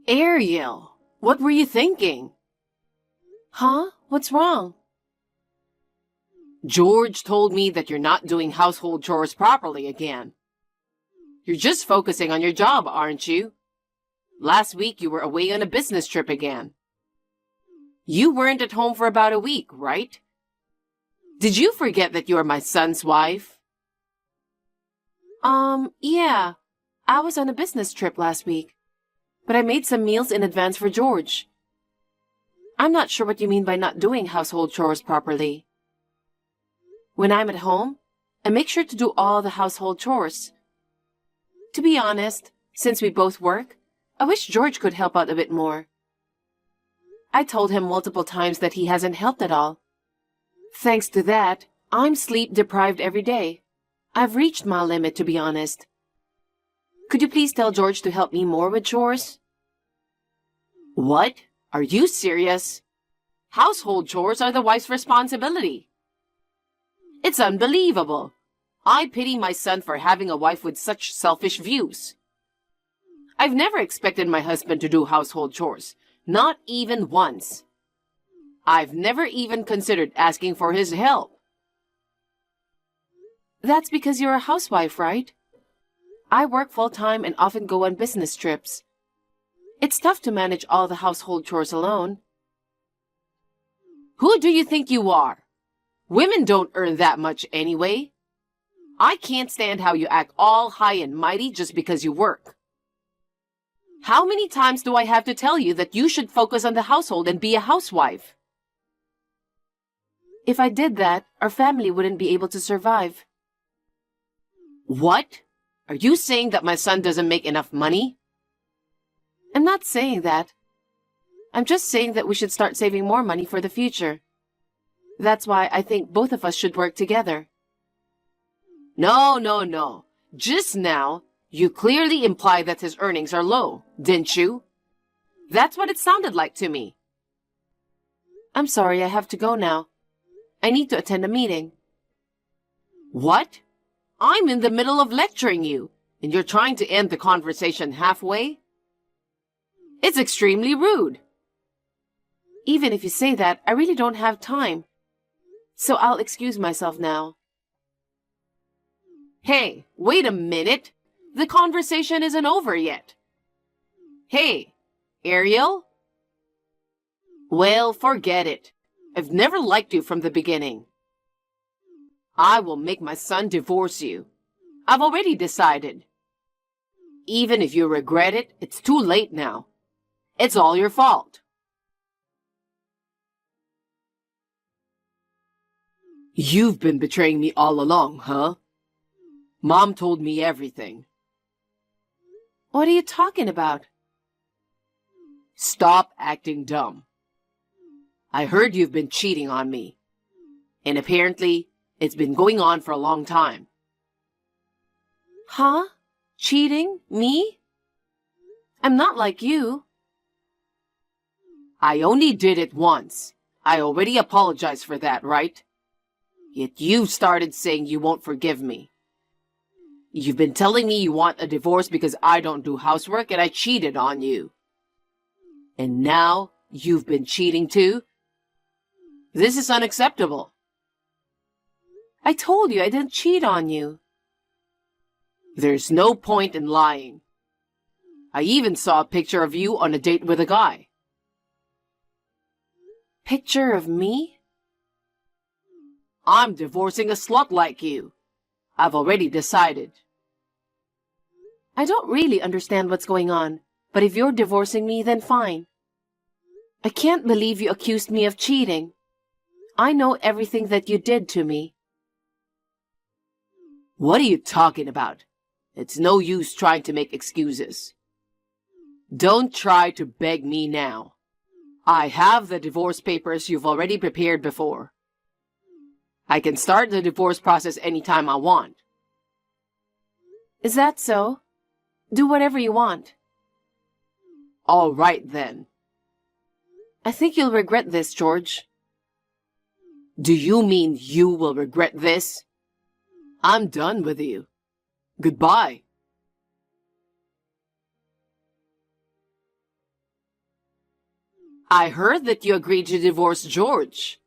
Ariel, what were you thinking? Huh? What's wrong? George told me that you're not doing household chores properly again. You're just focusing on your job, aren't you? Last week you were away on a business trip again. You weren't at home for about a week, right? Did you forget that you're my son's wife? Yeah. I was on a business trip last week, but I made some meals in advance for George. I'm not sure what you mean by not doing household chores properly. When I'm at home, I make sure to do all the household chores. To be honest, since we both work, I wish George could help out a bit more. I told him multiple times that he hasn't helped at all. Thanks to that, I'm sleep deprived every day. I've reached my limit, to be honest. Could you please tell George to help me more with chores? What? Are you serious? Household chores are the wife's responsibility. It's unbelievable. I pity my son for having a wife with such selfish views. I've never expected my husband to do household chores, not even once. I've never even considered asking for his help. That's because you're a housewife, right? I work full-time and often go on business trips. It's tough to manage all the household chores alone. Who do you think you are? Women don't earn that much anyway. I can't stand how you act all high and mighty just because you work. How many times do I have to tell you that you should focus on the household and be a housewife? If I did that, our family wouldn't be able to survive. What? Are you saying that my son doesn't make enough money? I'm not saying that. I'm just saying that we should start saving more money for the future. That's why I think both of us should work together. No. Just now, you clearly implied that his earnings are low, didn't you? That's what it sounded like to me. I'm sorry, I have to go now. I need to attend a meeting. What? I'm in the middle of lecturing you, and you're trying to end the conversation halfway? It's extremely rude. Even if you say that, I really don't have time. So I'll excuse myself now. Hey, wait a minute. The conversation isn't over yet. Hey, Ariel? Well, forget it. I've never liked you from the beginning. I will make my son divorce you. I've already decided. Even if you regret it, it's too late now. It's all your fault. You've been betraying me all along, huh? Mom told me everything. What are you talking about? Stop acting dumb. I heard you've been cheating on me. And apparently, it's been going on for a long time. Huh? Cheating? Me? I'm not like you. I only did it once. I already apologized for that, right? Yet you've started saying you won't forgive me. You've been telling me you want a divorce because I don't do housework and I cheated on you. And now you've been cheating too? This is unacceptable. I told you I didn't cheat on you. There's no point in lying. I even saw a picture of you on a date with a guy. Picture of me? I'm divorcing a slut like you. I've already decided. I don't really understand what's going on, but if you're divorcing me, then fine. I can't believe you accused me of cheating. I know everything that you did to me. What are you talking about? It's no use trying to make excuses. Don't try to beg me now. I have the divorce papers you've already prepared before. I can start the divorce process anytime I want. Is that so? Do whatever you want. All right, then. I think you'll regret this, George. Do you mean you will regret this? I'm done with you. Goodbye. I heard that you agreed to divorce George.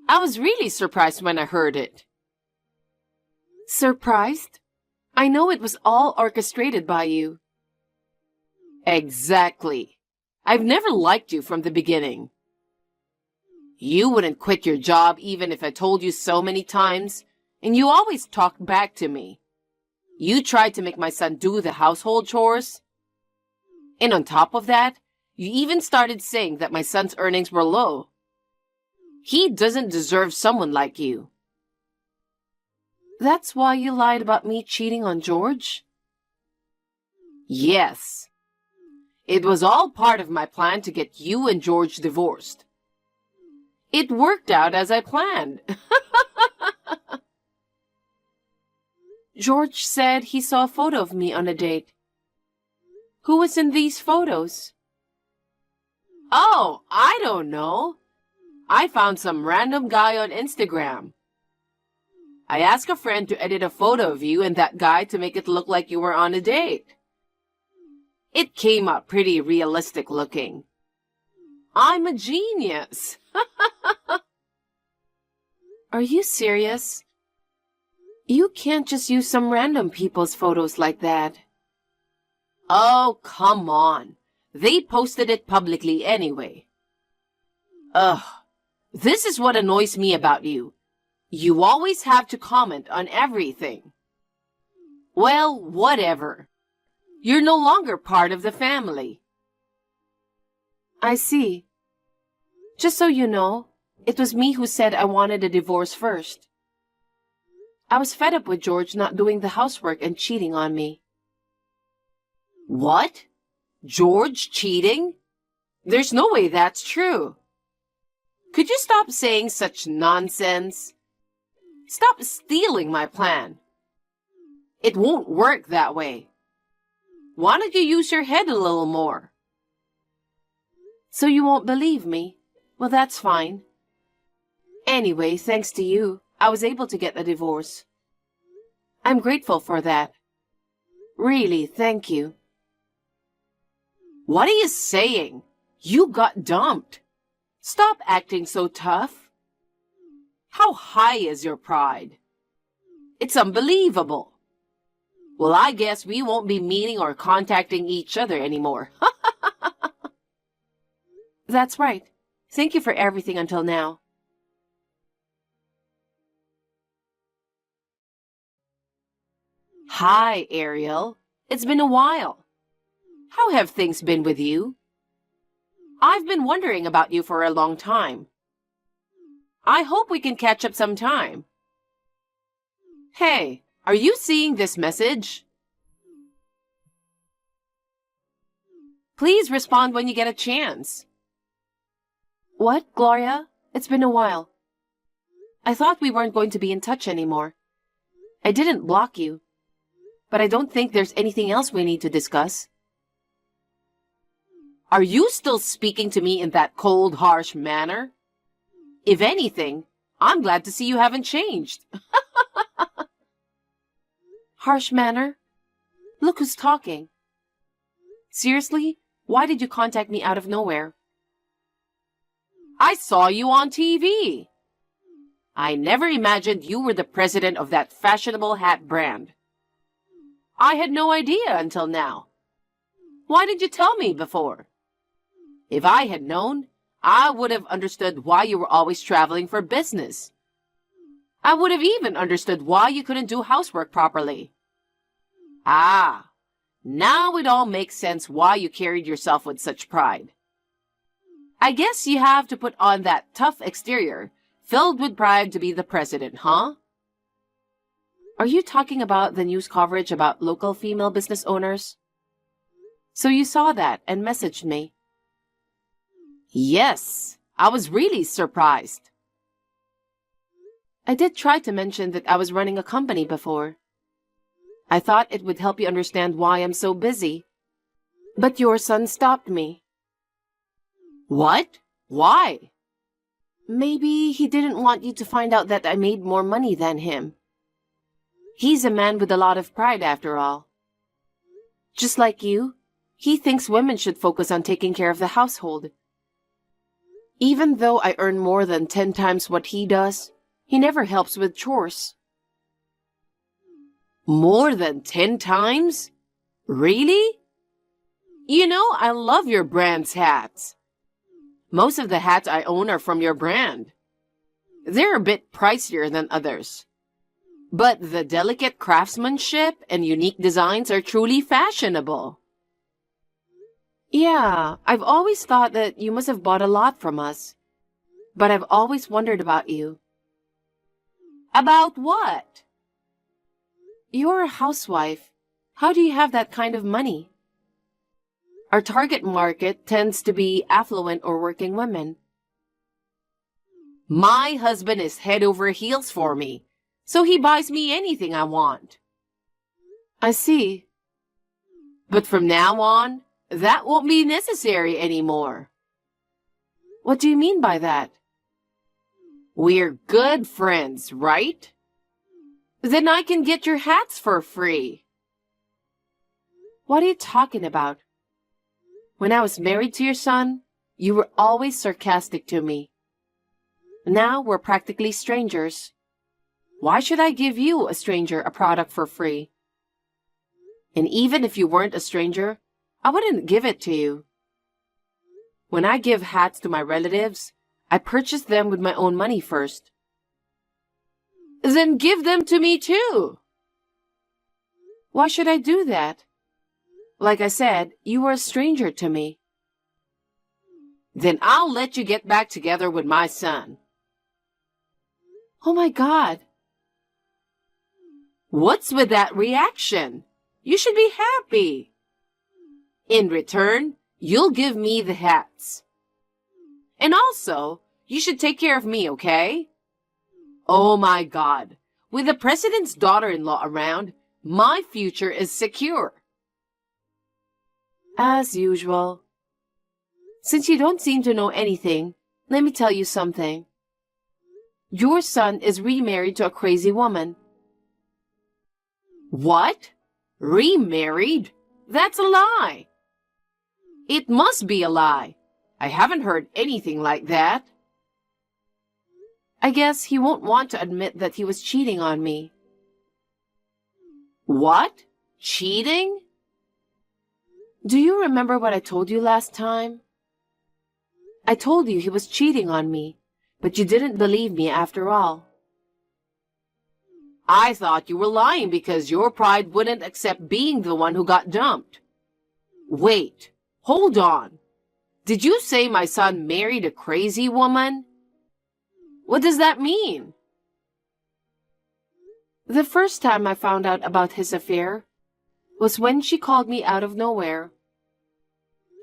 I was really surprised when I heard it. Surprised? I know it was all orchestrated by you. Exactly. I've never liked you from the beginning. You wouldn't quit your job even if I told you so many times, and you always talked back to me. You tried to make my son do the household chores. And on top of that, you even started saying that my son's earnings were low. He doesn't deserve someone like you. That's why you lied about me cheating on George? Yes. It was all part of my plan to get you and George divorced. It worked out as I planned. George said he saw a photo of me on a date. Who was in these photos? Oh, I don't know. I found some random guy on Instagram. I asked a friend to edit a photo of you and that guy to make it look like you were on a date. It came out pretty realistic looking. I'm a genius. Are you serious? You can't just use some random people's photos like that. Oh, come on. They posted it publicly anyway. Ugh, this is what annoys me about you. You always have to comment on everything. Well, whatever. You're no longer part of the family. I see. Just so you know, it was me who said I wanted a divorce first. I was fed up with George not doing the housework and cheating on me. What? George cheating? There's no way that's true. Could you stop saying such nonsense? Stop stealing my plan. It won't work that way. Why don't you use your head a little more? So you won't believe me? Well, that's fine. Anyway, thanks to you, I was able to get a divorce. I'm grateful for that. Really, thank you. What are you saying? You got dumped. Stop acting so tough. How high is your pride? It's unbelievable. Well, I guess we won't be meeting or contacting each other anymore. That's right. Thank you for everything until now. Hi, Ariel. It's been a while. How have things been with you? I've been wondering about you for a long time. I hope we can catch up sometime. Hey, are you seeing this message? Please respond when you get a chance. What, Gloria? It's been a while. I thought we weren't going to be in touch anymore. I didn't block you, but I don't think there's anything else we need to discuss. Are you still speaking to me in that cold, harsh manner? If anything, I'm glad to see you haven't changed. Harsh manner? Look who's talking. Seriously, why did you contact me out of nowhere? I saw you on TV. I never imagined you were the president of that fashionable hat brand. I had no idea until now. Why did you tell me before? If I had known, I would have understood why you were always traveling for business. I would have even understood why you couldn't do housework properly. Ah, now it all makes sense why you carried yourself with such pride. I guess you have to put on that tough exterior, filled with pride to be the president, huh? Are you talking about the news coverage about local female business owners? So you saw that and messaged me. Yes, I was really surprised. I did try to mention that I was running a company before. I thought it would help you understand why I'm so busy. But your son stopped me. What? Why? Maybe he didn't want you to find out that I made more money than him. He's a man with a lot of pride after all. Just like you, he thinks women should focus on taking care of the household. Even though I earn more than 10 times what he does, he never helps with chores. More than 10 times? Really? You know, I love your brand's hats. Most of the hats I own are from your brand. They're a bit pricier than others. But the delicate craftsmanship and unique designs are truly fashionable. Yeah, I've always thought that you must have bought a lot from us. But I've always wondered about you. About what? You're a housewife. How do you have that kind of money? Our target market tends to be affluent or working women. My husband is head over heels for me, so he buys me anything I want. I see. But from now on, that won't be necessary anymore. What do you mean by that? We're good friends, right? Then I can get your hats for free. What are you talking about? When I was married to your son, you were always sarcastic to me. Now we're practically strangers. Why should I give you, a stranger, a product for free? And even if you weren't a stranger, I wouldn't give it to you. When I give hats to my relatives, I purchase them with my own money first. Then give them to me too. Why should I do that? Like I said, you were a stranger to me. Then I'll let you get back together with my son. Oh my God. What's with that reaction? You should be happy. In return, you'll give me the hats. And also, you should take care of me, okay? Oh my God. With the president's daughter-in-law around, my future is secure. As usual. Since you don't seem to know anything, let me tell you something. Your son is remarried to a crazy woman. What? Remarried? That's a lie. It must be a lie. I haven't heard anything like that. I guess he won't want to admit that he was cheating on me. What? Cheating? Do you remember what I told you last time? I told you he was cheating on me, but you didn't believe me after all. I thought you were lying because your pride wouldn't accept being the one who got dumped. Wait, hold on. Did you say my son married a crazy woman? What does that mean? The first time I found out about his affair was when she called me out of nowhere.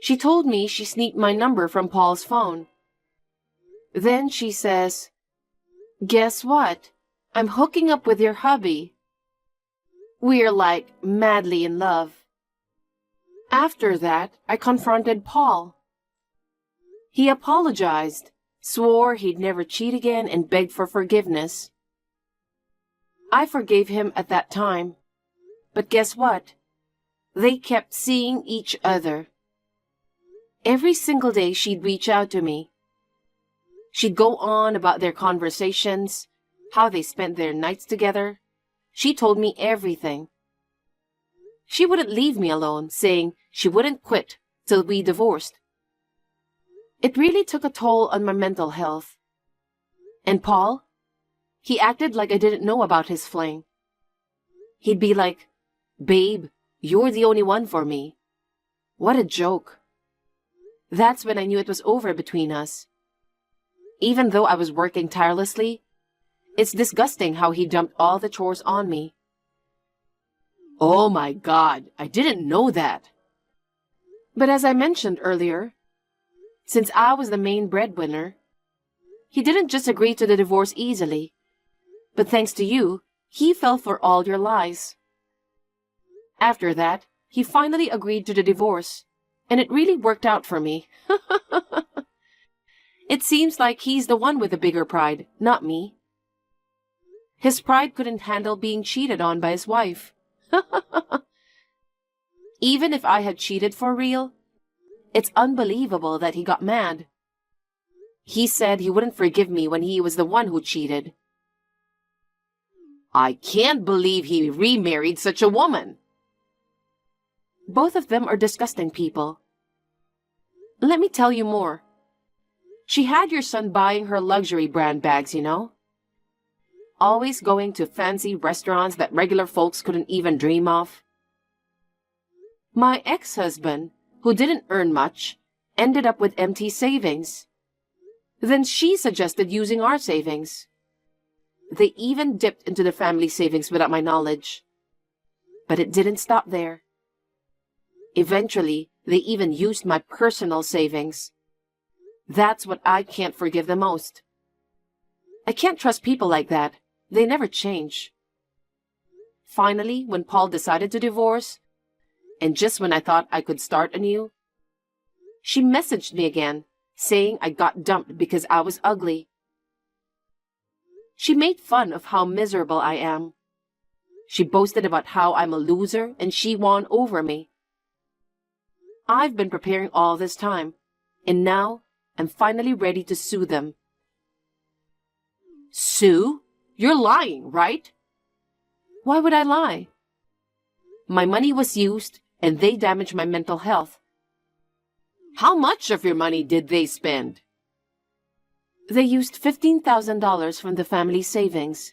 She told me she sneaked my number from Paul's phone. Then she says, "Guess what? I'm hooking up with your hubby." We're like madly in love. After that, I confronted Paul. He apologized, swore he'd never cheat again, and begged for forgiveness. I forgave him at that time. But guess what? They kept seeing each other. Every single day she'd reach out to me. She'd go on about their conversations, how they spent their nights together. She told me everything. She wouldn't leave me alone, saying she wouldn't quit till we divorced. It really took a toll on my mental health. And Paul? He acted like I didn't know about his fling. He'd be like, "Babe, you're the only one for me." What a joke. That's when I knew it was over between us. Even though I was working tirelessly, it's disgusting how he dumped all the chores on me. Oh my God, I didn't know that. But as I mentioned earlier, since I was the main breadwinner, he didn't just agree to the divorce easily. But thanks to you, he fell for all your lies. After that, he finally agreed to the divorce, and it really worked out for me. It seems like he's the one with the bigger pride, not me. His pride couldn't handle being cheated on by his wife. Even if I had cheated for real, it's unbelievable that he got mad. He said he wouldn't forgive me when he was the one who cheated. I can't believe he remarried such a woman. Both of them are disgusting people. Let me tell you more. She had your son buying her luxury brand bags, you know? Always going to fancy restaurants that regular folks couldn't even dream of. My ex-husband, who didn't earn much, ended up with empty savings. Then she suggested using our savings. They even dipped into the family savings without my knowledge. But it didn't stop there. Eventually, they even used my personal savings. That's what I can't forgive the most. I can't trust people like that. They never change. Finally, when Paul decided to divorce, and just when I thought I could start anew, she messaged me again, saying I got dumped because I was ugly. She made fun of how miserable I am. She boasted about how I'm a loser and she won over me. I've been preparing all this time, and now I'm finally ready to sue them. Sue? You're lying, right? Why would I lie? My money was used, and they damaged my mental health. How much of your money did they spend? They used $15,000 from the family savings.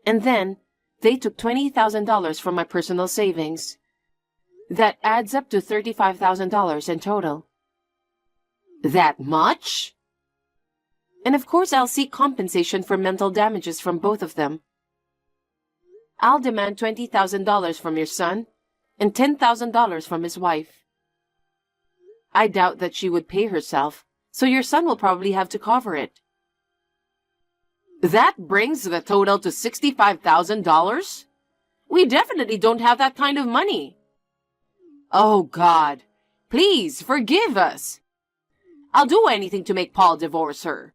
And then, they took $20,000 from my personal savings. That adds up to $35,000 in total. That much? And of course I'll seek compensation for mental damages from both of them. I'll demand $20,000 from your son and $10,000 from his wife. I doubt that she would pay herself, so your son will probably have to cover it. That brings the total to $65,000? We definitely don't have that kind of money. Oh, God, please forgive us. I'll do anything to make Paul divorce her.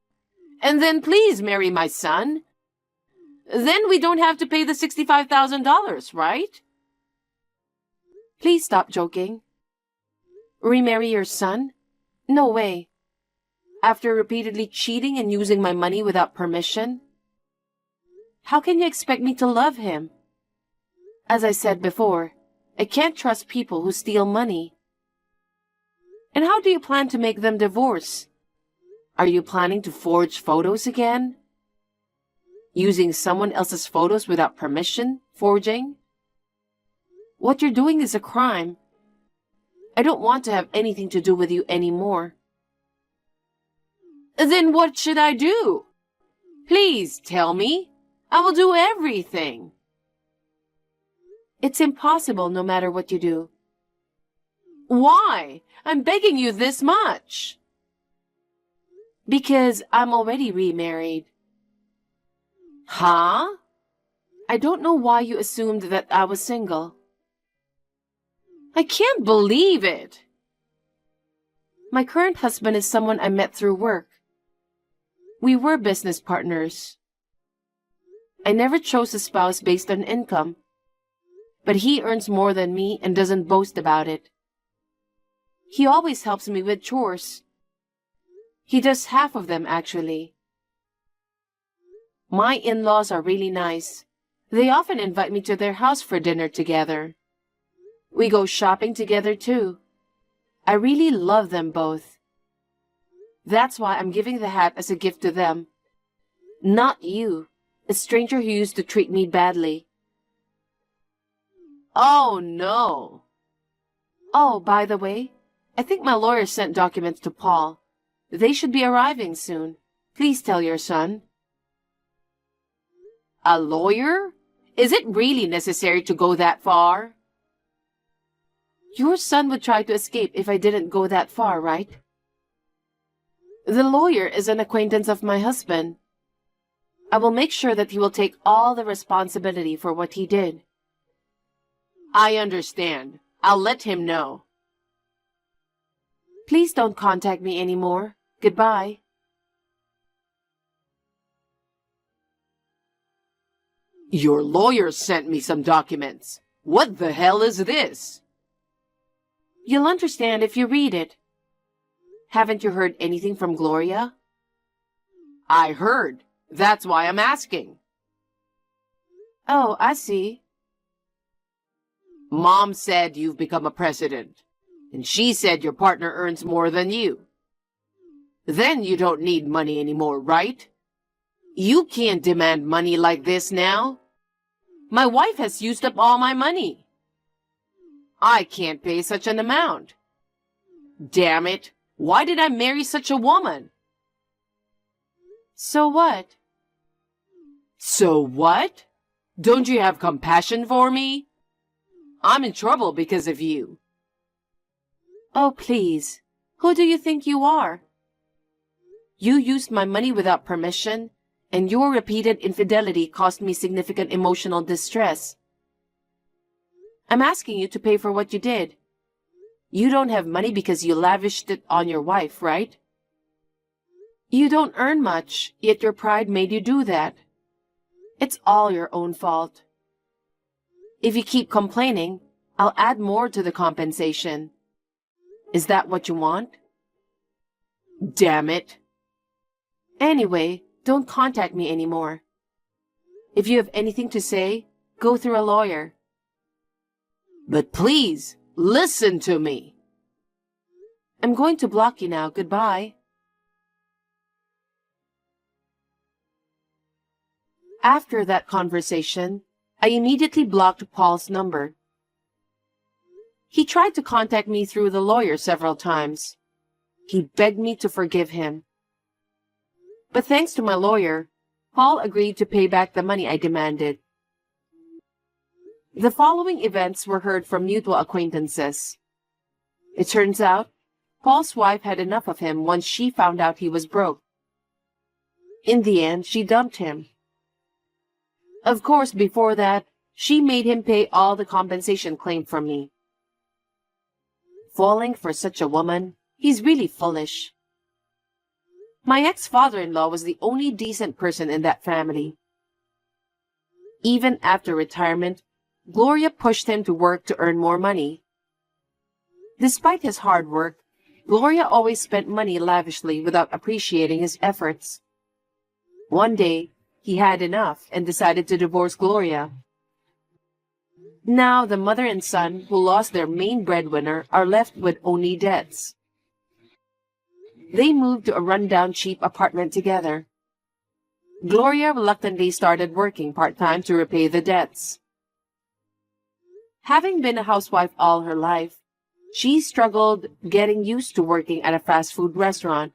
And then please marry my son. Then we don't have to pay the $65,000, right? Please stop joking. Remarry your son? No way. After repeatedly cheating and using my money without permission? How can you expect me to love him? As I said before, I can't trust people who steal money. And how do you plan to make them divorce? Are you planning to forge photos again? Using someone else's photos without permission, forging? What you're doing is a crime. I don't want to have anything to do with you anymore. Then what should I do? Please tell me. I will do everything. It's impossible no matter what you do. Why? I'm begging you this much. Because I'm already remarried. Huh? I don't know why you assumed that I was single. I can't believe it. My current husband is someone I met through work. We were business partners. I never chose a spouse based on income, but he earns more than me and doesn't boast about it. He always helps me with chores. He does half of them, actually. My in-laws are really nice. They often invite me to their house for dinner together. We go shopping together, too. I really love them both. That's why I'm giving the hat as a gift to them. Not you, a stranger who used to treat me badly. Oh, no. Oh, by the way, I think my lawyer sent documents to Paul. They should be arriving soon. Please tell your son. A lawyer? Is it really necessary to go that far? Your son would try to escape if I didn't go that far, right? The lawyer is an acquaintance of my husband. I will make sure that he will take all the responsibility for what he did. I understand. I'll let him know. Please don't contact me anymore. Goodbye. Your lawyer sent me some documents. What the hell is this? You'll understand if you read it. Haven't you heard anything from Gloria? I heard. That's why I'm asking. Oh, I see. Mom said you've become a president, and she said your partner earns more than you. Then you don't need money anymore, right? You can't demand money like this now. My wife has used up all my money. I can't pay such an amount. Damn it, why did I marry such a woman? So what? So what? Don't you have compassion for me? I'm in trouble because of you. Oh, please. Who do you think you are? You used my money without permission, and your repeated infidelity caused me significant emotional distress. I'm asking you to pay for what you did. You don't have money because you lavished it on your wife, right? You don't earn much, yet your pride made you do that. It's all your own fault. If you keep complaining, I'll add more to the compensation. Is that what you want? Damn it. Anyway, don't contact me anymore. If you have anything to say, go through a lawyer. But please, listen to me. I'm going to block you now. Goodbye. After that conversation, I immediately blocked Paul's number. He tried to contact me through the lawyer several times. He begged me to forgive him. But thanks to my lawyer, Paul agreed to pay back the money I demanded. The following events were heard from mutual acquaintances. It turns out, Paul's wife had enough of him once she found out he was broke. In the end, she dumped him. Of course, before that, she made him pay all the compensation claimed from me. Falling for such a woman, he's really foolish. My ex-father-in-law was the only decent person in that family. Even after retirement, Gloria pushed him to work to earn more money. Despite his hard work, Gloria always spent money lavishly without appreciating his efforts. One day, he had enough and decided to divorce Gloria. Now, the mother and son, who lost their main breadwinner, are left with only debts. They moved to a rundown cheap apartment together. Gloria reluctantly started working part-time to repay the debts. Having been a housewife all her life, she struggled getting used to working at a fast food restaurant.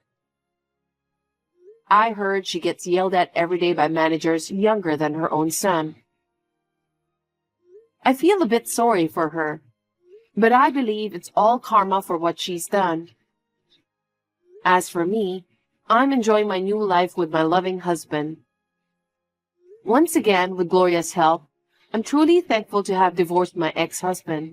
I heard she gets yelled at every day by managers younger than her own son. I feel a bit sorry for her, but I believe it's all karma for what she's done. As for me, I'm enjoying my new life with my loving husband. Once again, with Gloria's help, I'm truly thankful to have divorced my ex-husband.